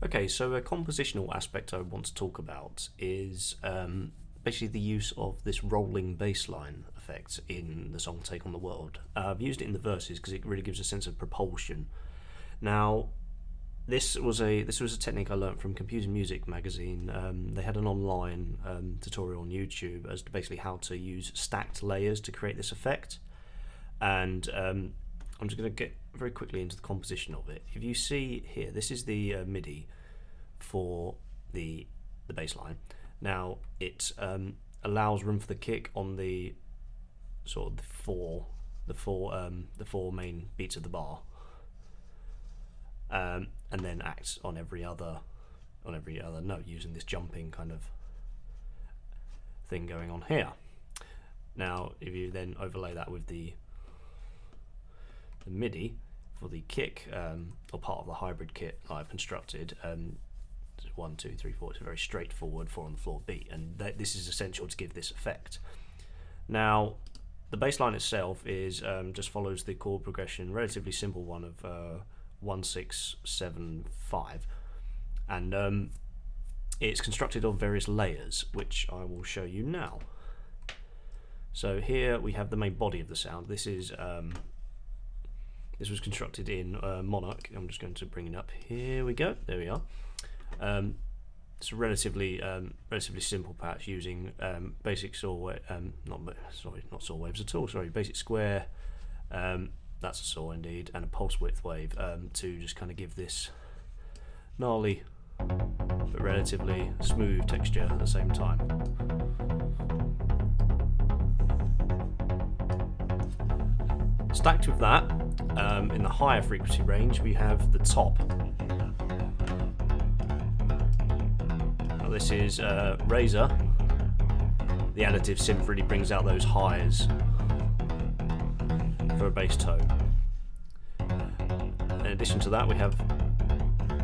Okay, so a compositional aspect I want to talk about is basically the use of this rolling bass line effect in the song Take on the World. I've used it in the verses because it really gives a sense of propulsion. Now, this was a technique I learned from Computer Music magazine. They had an online tutorial on YouTube as to basically how to use stacked layers to create this effect. And I'm just going to get very quickly into the composition of it. If you see here, this is the MIDI for the bass line. Now it allows room for the kick on the sort of the four main beats of the bar, and then acts on every other note using this jumping kind of thing going on here. Now, if you then overlay that with the MIDI for the kick, or part of the hybrid kit I've constructed, 1, 2, 3, 4. It's a very straightforward 4 on the floor beat, and this is essential to give this effect. Now, the bass line itself is just follows the chord progression, relatively simple one of 1, 6, 7, 5, and it's constructed of various layers, which I will show you now. So here we have the main body of the sound. This is this was constructed in Monarch. I'm just going to bring it up. Here we go. There we are. It's a relatively simple patch using basic saw wave, not saw waves at all. Sorry, basic square. That's a saw indeed, and a pulse width wave to just kind of give this gnarly but relatively smooth texture at the same time. Stacked with that, in the higher frequency range, we have the top. Now this is Razor. The additive synth really brings out those highs for a bass tone. In addition to that, we have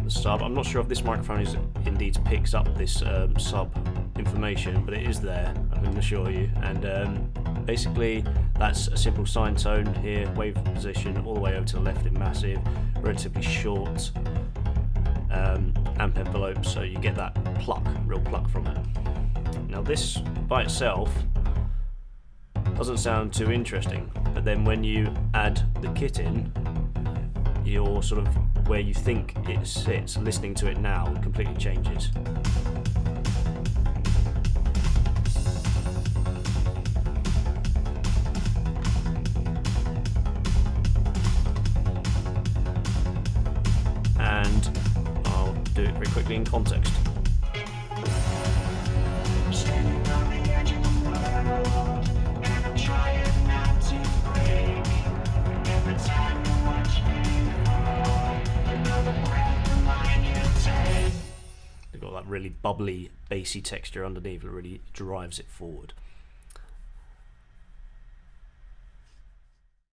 the sub. I'm not sure if this microphone indeed picks up this sub information, but it is there, I can assure you. And basically that's a simple sine tone here, wave position all the way over to the left in massive, relatively short amp envelope, so you get that real pluck from it. Now this by itself doesn't sound too interesting, but then when you add the kit in, you're sort of where you think it sits, listening to it now completely changes. And I'll do it very quickly in context. They've got that really bubbly, bassy texture underneath that really drives it forward.